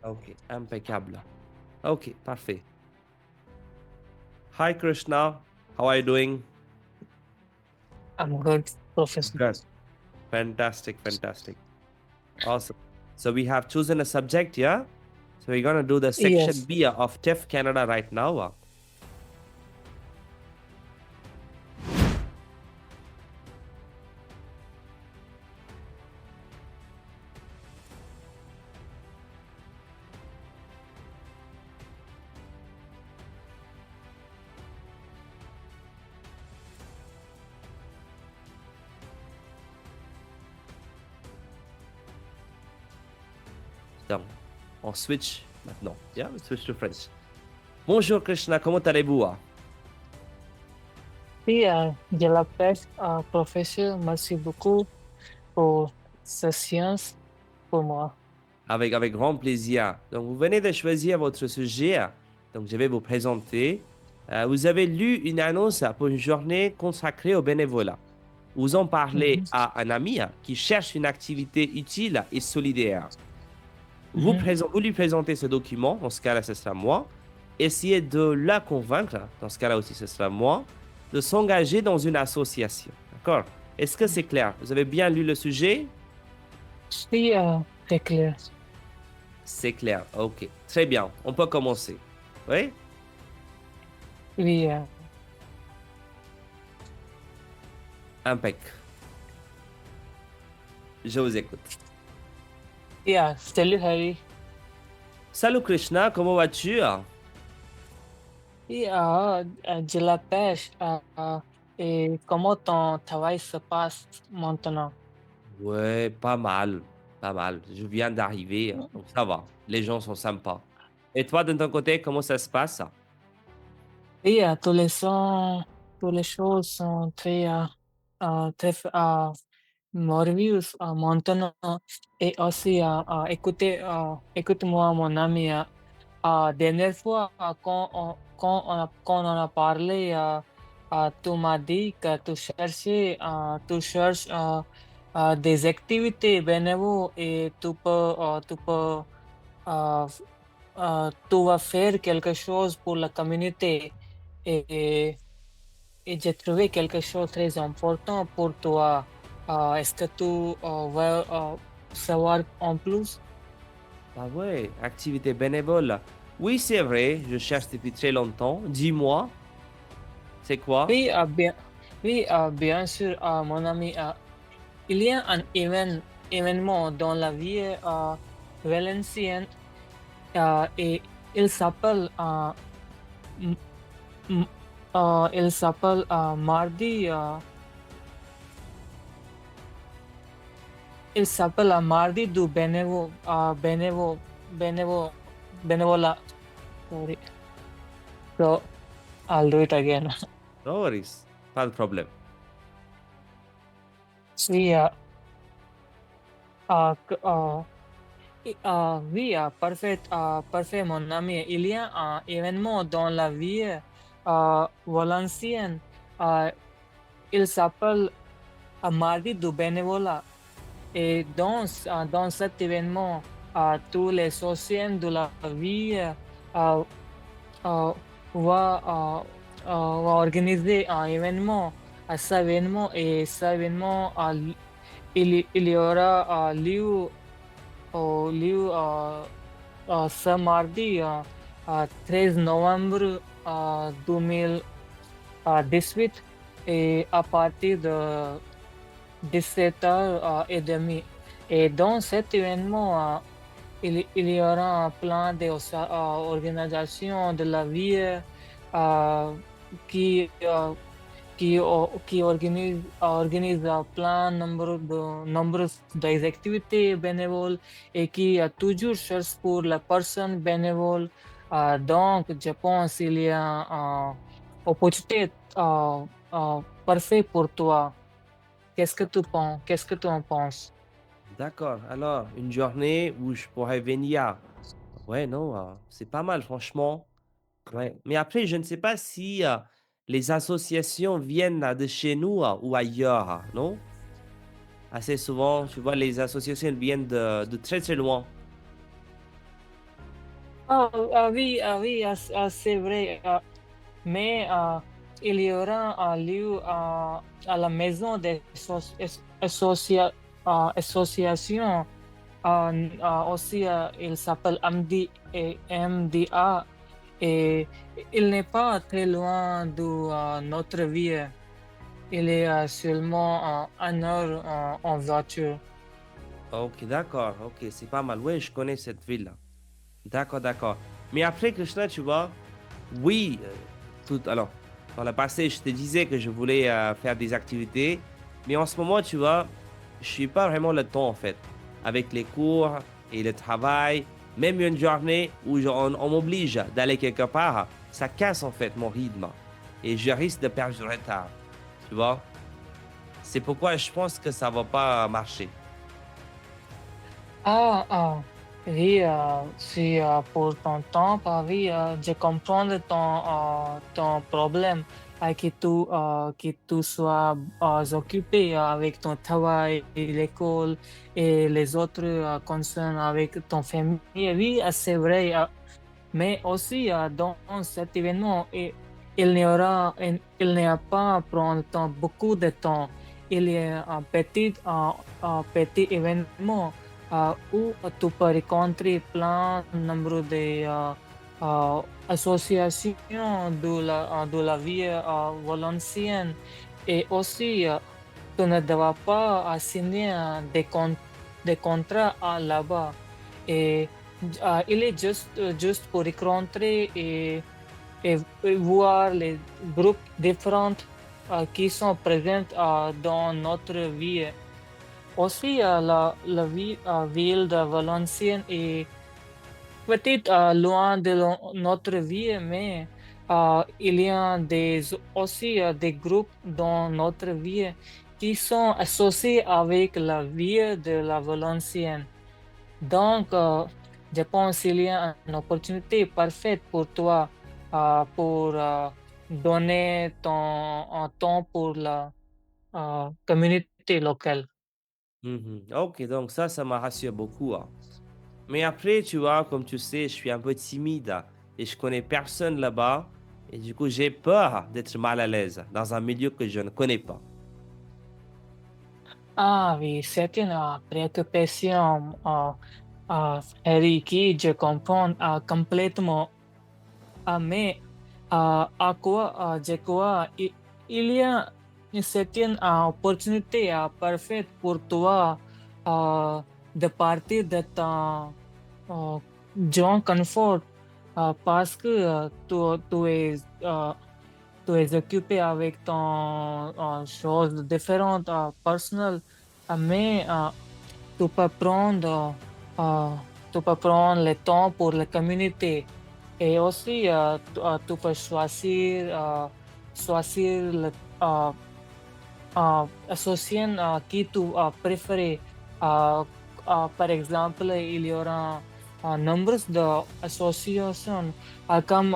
Ok, impeccable. Ok, parfait. Hi, Krishna. How are you doing? I'm good, Professor. Good. Fantastic, fantastic. Awesome. So we have chosen a subject, yeah? So we're gonna do the section Yes. B of TEF Canada right now. Donc, on switch maintenant. Yeah, we switch to French. Bonjour Krishna, comment allez-vous? Oui, je l'appelle professeur. Merci beaucoup pour cette science pour moi. Avec grand plaisir. Donc, vous venez de choisir votre sujet. Donc, je vais vous présenter. Vous avez lu une annonce pour une journée consacrée au bénévolat. Vous en parlez Mhm, à un ami qui cherche une activité utile et solidaire. mhm. Vous lui présentez ce document, dans ce cas-là, ce sera moi. Essayez de la convaincre, dans ce cas-là aussi, ce sera moi, de s'engager dans une association. D'accord? Est-ce que c'est clair? Vous avez bien lu le sujet? Oui, très clair. C'est clair. OK. Très bien. On peut commencer. Oui? Oui, Impec. Je vous écoute. oui, salut Harry. Salut Krishna, comment vas-tu? Oui, je l'appelle et comment ton travail se passe maintenant? Ouais, pas mal. Pas mal. Je viens d'arriver, donc ça va. Les gens sont sympas. Et toi, de ton côté, comment ça se passe? Oui, tous les choses sont très merveilleuses maintenant. Et aussi, écoute-moi, mon ami, dernière fois, quand on a parlé, tu m'as dit que tu cherches des activités bénévoles et euh, tu vas faire quelque chose pour la communauté. Et, et j'ai trouvé quelque chose de très important pour toi. Est-ce que tu veux savoir en plus? Ah ouais, activité bénévole. Oui, c'est vrai, je cherche depuis très longtemps. Dis-moi, c'est quoi? Oui, oui, bien sûr, mon ami. Il y a un événement dans la vie valencienne et il s'appelle m- m- il s'appelle il s'appelle Mardi du Benevo, Benevola. Sorry. So I'll do it again. No worries, pas de problème. Oui, oui, parfait, mon ami. Il y a un événement dans la vie valencienne. Euh, il s'appelle Mardi du Benevola. Et dans cet événement, tous les sociens de la vie euh, euh, va organiser un événement. À cet événement, et cet événement, il y aura lieu ce mardi, 13 novembre 2018, et à partir de 17h30. Et dans cet événement, il y aura un plan d'organisation de la vie qui, euh, organise un plein nombre des activités bénévoles et qui a toujours cherche pour la personne bénévole. Donc, je pense qu'il y a une opportunité parfaite pour toi. Qu'est-ce que tu en penses? D'accord, alors, une journée où je pourrais venir. Ouais, non, c'est pas mal, franchement. Ouais. Mais après, je ne sais pas si les associations viennent de chez nous ou ailleurs, non? Assez souvent, tu vois, les associations elles viennent de très très loin. c'est vrai. Mais il y aura un lieu à la maison des associations. Aussi, il s'appelle MDA et il n'est pas très loin de notre ville. Il est seulement 1 heure en voiture. Ok, d'accord, ok, c'est pas mal. Oui, je connais cette ville-là. D'accord, d'accord. Mais après, Krishna, tu vois, oui, alors, dans le passé, je te disais que je voulais faire des activités, mais en ce moment, tu vois, je suis pas vraiment le temps, en fait. Avec les cours et le travail, même une journée où on m'oblige d'aller quelque part, ça casse, en fait, mon rythme. Et je risque de perdre du retard, tu vois. C'est pourquoi je pense que ça va pas marcher. Ah, oui, c'est pour ton temps, oui, je comprends ton problème, que tu sois occupé avec ton travail, et l'école et les autres concerns avec ton famille. Oui, c'est vrai, mais aussi dans cet événement, il n'y a pas prendre beaucoup de temps. Il y a un petit événement où tu peux rencontrer plein nombre de associations de la vie valencienne et aussi tu ne dois pas signer des contrats là-bas. Et il est juste pour rencontrer et voir les groupes différents qui sont présents dans notre vie. Aussi, la ville de Valenciennes est petite loin de notre vie, mais il y a aussi des groupes dans notre vie qui sont associés avec la vie de la Valencienne. Donc, je pense qu'il y a une opportunité parfaite pour toi pour donner ton temps pour la communauté locale. Mhm. Ok, donc ça me rassure beaucoup, hein. Mais après, tu vois, comme tu sais, je suis un peu timide et je connais personne là-bas. Et du coup, j'ai peur d'être mal à l'aise dans un milieu que je ne connais pas. Ah oui, c'est une préoccupation, Harry, qui je comprends complètement. Mais à quoi je crois, il y a une certaine opportunité parfaite pour toi euh, de partir de ton euh, zone confort parce que tu es occupé avec ton choses différentes, personnelles, mais tu peux prendre, euh, tu peux prendre le temps pour la communauté et aussi tu peux choisir le euh, associé qui tu préfères. Euh, Par exemple, il y aura nombre d'associations comme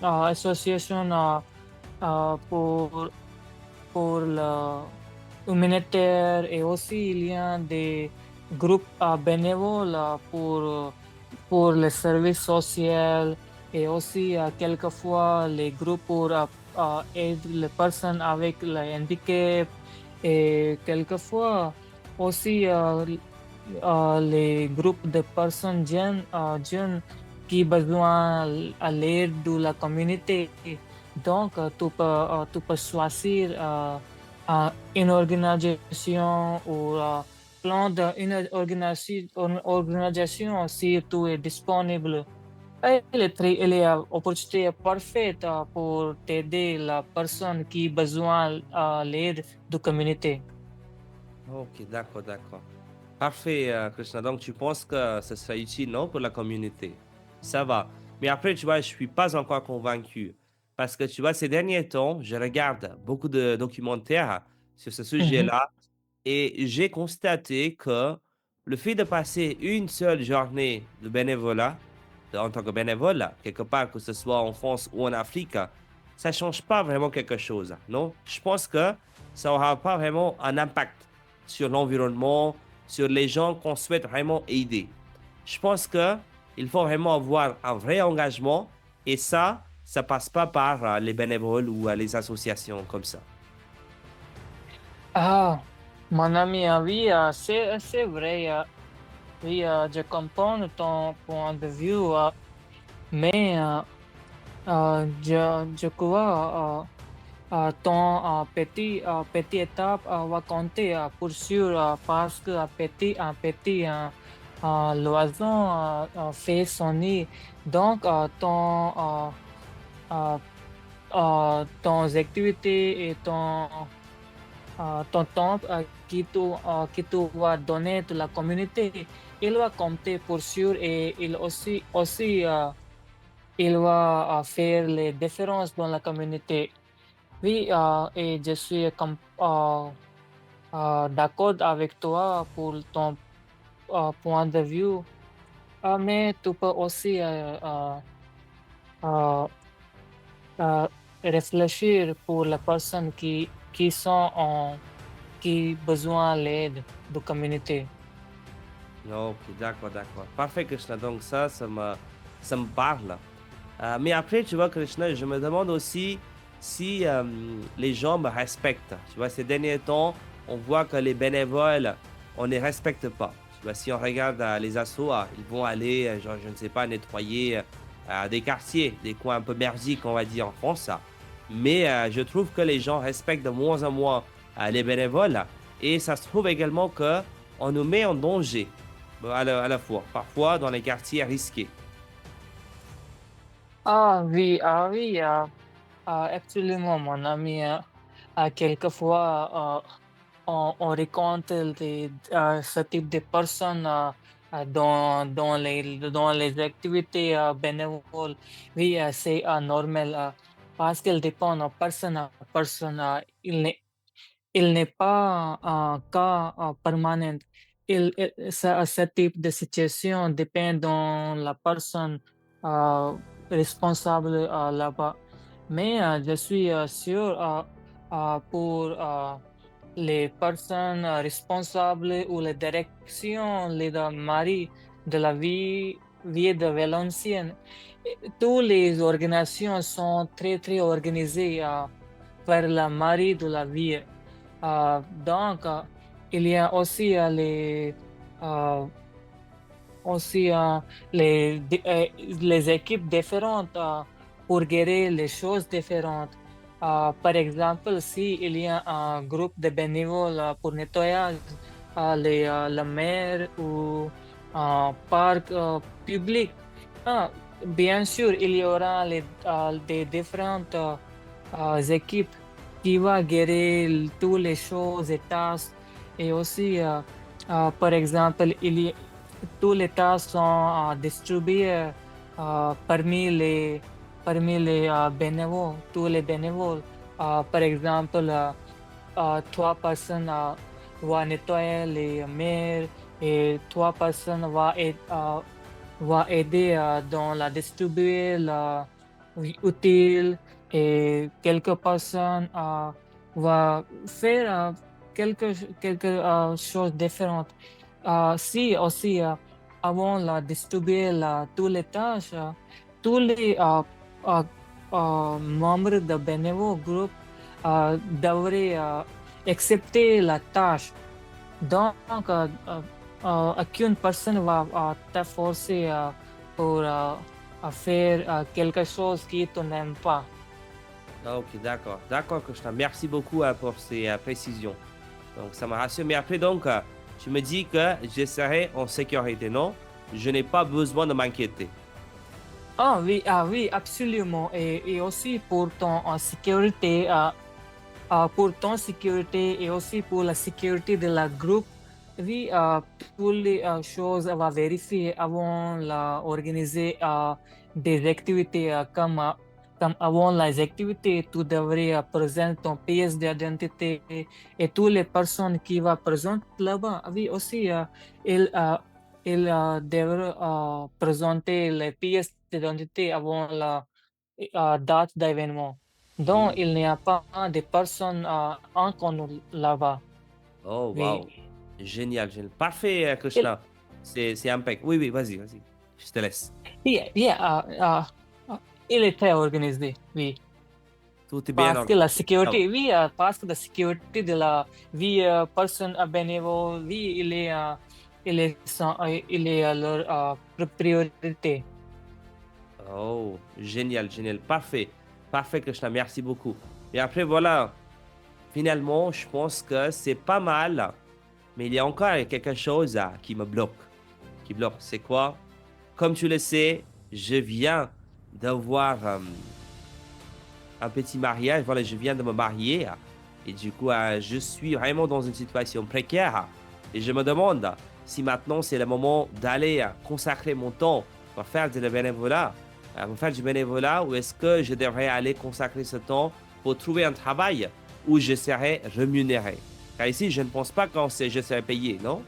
associations pour le humanitaire et aussi il y a des groupes bénévoles pour les services sociaux et aussi quelquefois les groupes pour aider les personnes avec le handicap et quelquefois aussi les groupes de personnes jeunes qui besoin à l'aide de la communauté. Donc, tu peux choisir une organisation ou plan d'une organisation si tu es disponible. Il est opportunité parfaite pour t'aider la personne qui a besoin de l'aide de communauté. Ok, d'accord, d'accord. Parfait, Krishna. Donc, tu penses que ce serait utile, non, pour la communauté? Ça va. Mais après, tu vois, je suis pas encore convaincu. Parce que, tu vois, ces derniers temps, je regarde beaucoup de documentaires sur ce Mhm, sujet-là et j'ai constaté que le fait de passer une seule journée de bénévolat, en tant que bénévole, quelque part, que ce soit en France ou en Afrique, ça change pas vraiment quelque chose, non? Je pense que ça aura pas vraiment un impact sur l'environnement, sur les gens qu'on souhaite vraiment aider. Je pense que Il faut vraiment avoir un vrai engagement et ça passe pas par les bénévoles ou les associations comme ça. Ah, mon ami, oui, c'est vrai. Oui, je comprends ton point de vue, mais je crois ton petit étape va compter pour sûr parce que un petit l'oiseau fait son nid. Donc, euh, ton activité et ton temps qui tu vas donner à la communauté, il va compter pour sûr et aussi il va faire les différences dans la communauté. Oui, et je suis d'accord avec toi pour ton point de vue, mais tu peux aussi euh, euh, réfléchir pour les personnes qui besoin l'aide de communauté. Ok, d'accord, d'accord. Parfait, Krishna. Donc ça me parle. Mais après, tu vois, Krishna, je me demande aussi si les gens me respectent. Tu vois, ces derniers temps, on voit que les bénévoles, on ne les respecte pas. Tu vois, si on regarde les assos, ils vont aller, genre, je ne sais pas, nettoyer des quartiers, des coins un peu merdiques, on va dire, en France. Mais je trouve que les gens respectent de moins en moins les bénévoles. Et ça se trouve également que on nous met en danger à la fois, parfois dans les quartiers risqués. Ah oui, absolument, mon ami. Quelquefois, on rencontre ce type de personnes dans les activités bénévoles. Oui, c'est normal parce qu'elles dépendent de personne à personne. Il n'est pas un cas permanent. Ce type de situation dépend de la personne euh, responsable là-bas. Mais je suis sûr pour les personnes responsables ou les directions, les maris de la vie de Valenciennes, toutes les organisations sont très organisées vers la mari de la vie. Donc, il y a euh, aussi les équipes différentes pour gérer les choses différentes. Par exemple, si il y a un groupe de bénévoles pour nettoyage, la mer ou un parc public, bien sûr, il y aura des différentes équipes qui va gérer toutes les choses et tâches. Et aussi, par exemple, tous les tâches sont distribuées parmi les bénévoles, tous les bénévoles. Par exemple, trois personnes vont nettoyer les mers et trois personnes vont aider dans la distribuer la utile et quelques personnes vont faire quelque chose différentes. Si aussi, avant la distribuer toutes les tâches, tous les euh, membres de bénévole groupe devraient accepter la tâche. Donc, aucune personne va te forcer pour à faire quelque chose qui tu n'aimes pas. Ah, ok, d'accord. D'accord, Krishna. Merci beaucoup pour ces précisions. Donc, ça me rassure. Mais après, donc, tu me dis que je serai en sécurité, non? Je n'ai pas besoin de m'inquiéter. Ah oui, absolument. Et aussi pour ton sécurité, pour ton sécurité et aussi pour la sécurité de la groupe, oui, toutes les choses à vérifier avant organiser des activités comme avant les activités, tu devrais présenter ton pièce d'identité et toutes les personnes qui vont présenter là-bas, oui, aussi, ils devraient présenter les pièces d'identité avant la date d'événement. Donc, Hmm. il n'y a pas de personnes inconnues là-bas. Oh, Oui. wow. Génial, génial. Parfait, Il- Krishna. C'est impeccable. Oui, oui, vas-y, vas-y. Je te laisse. Yeah, yeah, il est très organisé, oui. Tout est bien Parce que la organisé. Ça va. sécurité, oui, parce que la sécurité de la vie, personne bénévole, oui, il est à leur priorité. Oh, génial, génial. Parfait. Parfait, Krishna. Merci beaucoup. Et après, voilà. Finalement, je pense que c'est pas mal. Mais il y a encore quelque chose qui me bloque. Qui bloque. C'est quoi? Comme tu le sais, je viens d'avoir un petit mariage. Voilà, je viens de me marier. Et du coup, je suis vraiment dans une situation précaire. Et je me demande si maintenant c'est le moment d'aller consacrer mon temps pour faire du bénévolat, pour faire du bénévolat, ou est-ce que je devrais aller consacrer ce temps pour trouver un travail où je serai rémunéré. Car ici, je ne pense pas que je serai payé, non?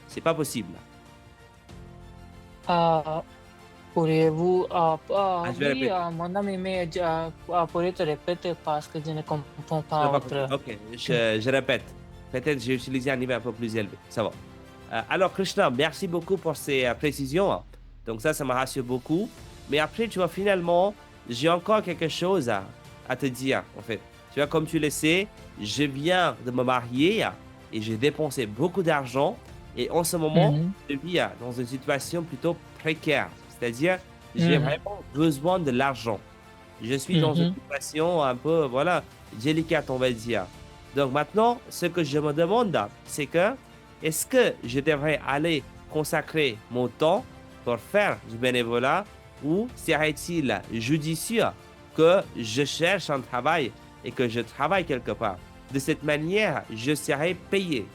C'est pas possible. Euh, Pourriez-vous, Ah, je vais oui, répéter. mon ami, mais pourriez-vous répéter parce que je ne comprends Je n'ai pas pas compris. votre... Ok, je répète. Peut-être j'ai utilisé un niveau un peu plus élevé. Ça va. Alors, Krishna, merci beaucoup pour ces précisions. Donc ça me rassure beaucoup. Mais après, tu vois, finalement, j'ai encore quelque chose à te dire, en fait. Tu vois, comme tu le sais, je viens de me marier et j'ai dépensé beaucoup d'argent. Et en ce moment, Mhm, je vis dans une situation plutôt précaire. C'est-à-dire, j'ai mhm, vraiment besoin de l'argent. Je suis dans une mhm, situation un peu, voilà, délicate, on va dire. Donc maintenant, ce que je me demande, c'est que, est-ce que je devrais aller consacrer mon temps pour faire du bénévolat ou serait-il judicieux que je cherche un travail et que je travaille quelque part? De cette manière, je serai payé.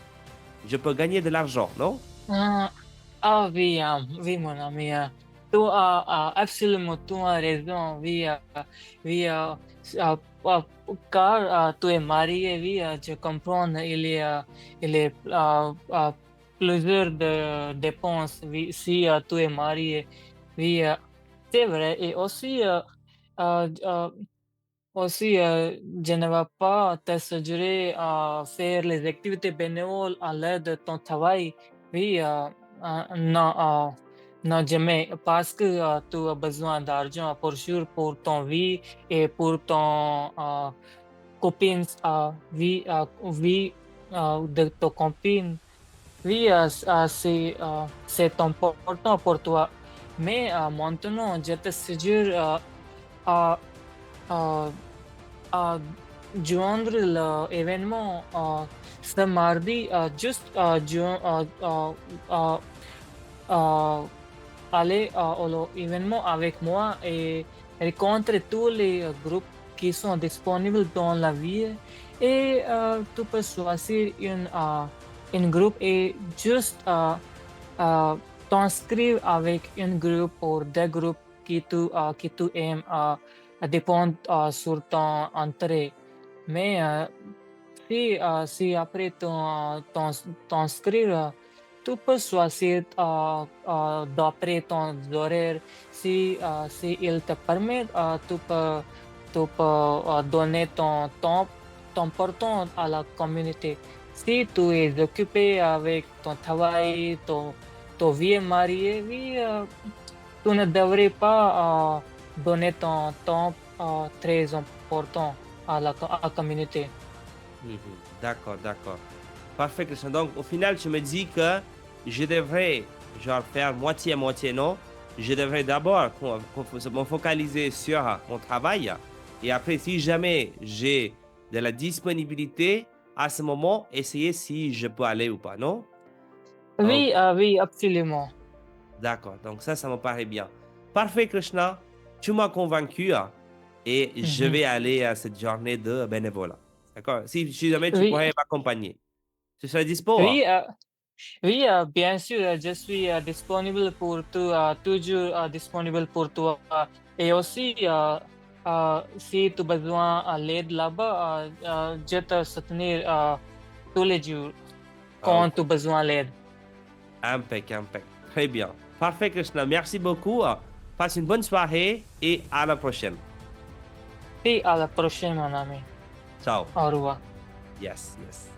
Je peux gagner de l'argent, non? mhm. Oui, oui, mon ami, absolument, tu as raison, oui, oui, euh, euh, car tu es marié, oui, je comprends, il est plusieurs de dépenses, oui, si tu es marié, oui, c'est vrai, et aussi, euh, euh, aussi, je ne vais pas te suggérer à faire les activités bénévoles à l'aide de ton travail. Oui, non, non jamais, parce que tu as besoin d'argent pour sûr pour ton vie et pour ton copine, vie, vie de ton copine. Oui, c'est important pour toi. Mais maintenant, je te suggère à, à, à joindre l'événement ce mardi, juste euh, euh, aller à l'événement avec moi et rencontrer tous les groupes qui sont disponibles dans la ville et tu peux choisir une groupe et juste euh, t'inscrire avec une groupe ou des groupes qui tu aimes dépend sur ton entrée. Mais si après t'inscrire, tu peux choisir d'après ton horaire. Si il te permet, tu peux donner ton temps, ton temps à la communauté. Si tu es occupé avec ton travail, ton vie mariée, oui, tu ne devrais pas donner ton temps très important à à la communauté. Mhm. D'accord, d'accord. Parfait, Christian. Donc, au final, tu me dis que je devrais, genre, faire moitié-moitié, non? Je devrais d'abord me focaliser sur mon travail. Et après, si jamais j'ai de la disponibilité, à ce moment, essayer si je peux aller ou pas, non? Ok, Oui, oui, absolument. d'accord. Donc, ça me paraît bien. Parfait, Krishna. Tu m'as convaincu et je Mhm. vais aller à cette journée de bénévolat. D'accord? Si jamais tu Oui, pourrais m'accompagner. Tu serais dispo, hein? oui, oui, bien sûr, je suis disponible pour toi, toujours disponible pour toi. Et aussi, si tu as besoin d'aide là-bas, je te soutenir tous les jours quand tu Ok, as besoin d'aide. impec, impec. Très bien. Parfait, Krishna. Merci beaucoup. Passe une bonne soirée et à la prochaine. Et à la prochaine, mon ami. Ciao. Au revoir. Yes, yes.